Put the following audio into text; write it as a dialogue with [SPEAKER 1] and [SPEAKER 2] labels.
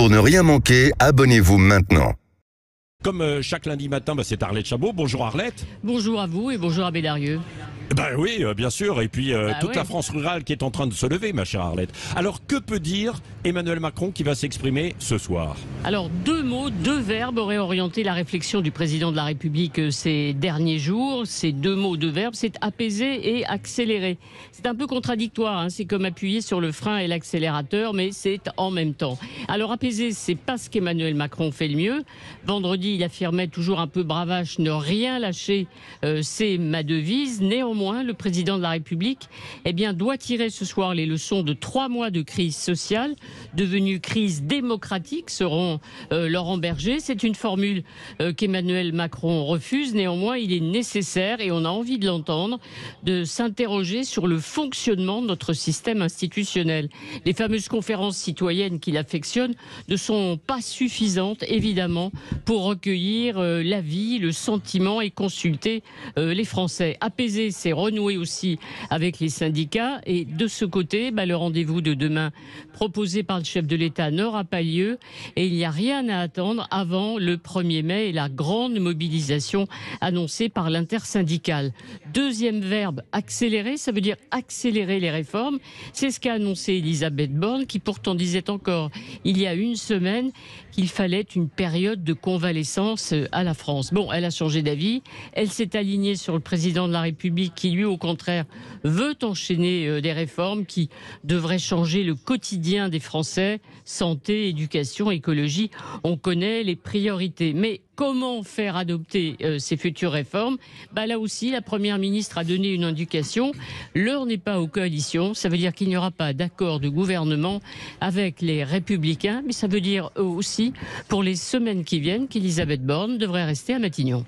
[SPEAKER 1] Pour ne rien manquer, abonnez-vous maintenant.
[SPEAKER 2] Comme chaque lundi matin, c'est Arlette Chabot. Bonjour Arlette.
[SPEAKER 3] Bonjour à vous et bonjour à Bédarieux.
[SPEAKER 2] Ben oui, bien sûr. Et puis toute
[SPEAKER 3] ouais.
[SPEAKER 2] la France rurale qui est en train de se lever, ma chère Arlette. Alors que peut dire Emmanuel Macron qui va s'exprimer ce soir?
[SPEAKER 3] Alors, deux mots, deux verbes auraient orienté la réflexion du président de la République ces derniers jours. Ces deux mots, deux verbes, c'est apaiser et accélérer. C'est un peu contradictoire, hein, c'est comme appuyer sur le frein et l'accélérateur, mais c'est en même temps. Alors apaiser, c'est pas ce qu'Emmanuel Macron fait le mieux. Vendredi, il affirmait toujours un peu bravache, ne rien lâcher, c'est ma devise. Néanmoins, le président de la République doit tirer ce soir les leçons de 3 mois de crise sociale, devenue crise démocratique, seront Laurent Berger. C'est une formule qu'Emmanuel Macron refuse. Néanmoins, il est nécessaire, et on a envie de l'entendre, de s'interroger sur le fonctionnement de notre système institutionnel. Les fameuses conférences citoyennes qu'il affectionne ne sont pas suffisantes, évidemment, pour recueillir l'avis, le sentiment et consulter les Français. Apaiser, c'est renouer aussi avec les syndicats. Et de ce côté, le rendez-vous de demain proposé par le chef de l'État n'aura pas lieu. Et il n'y a rien à attendre avant le 1er mai et la grande mobilisation annoncée par l'intersyndicale. Deuxième verbe, accélérer, ça veut dire accélérer les réformes. C'est ce qu'a annoncé Elisabeth Borne, qui pourtant disait encore il y a une semaine qu'il fallait une période de convalescence à la France. Bon, elle a changé d'avis. Elle s'est alignée sur le président de la République qui, lui, au contraire, veut enchaîner des réformes qui devraient changer le quotidien des Français. Santé, éducation, écologie, on connaît les priorités. Mais comment faire adopter ces futures réformes? Là aussi, la Première ministre a donné une indication. L'heure n'est pas aux coalitions. Ça veut dire qu'il n'y aura pas d'accord de gouvernement avec les Républicains. Mais ça veut dire aussi, pour les semaines qui viennent, qu'Elisabeth Borne devrait rester à Matignon.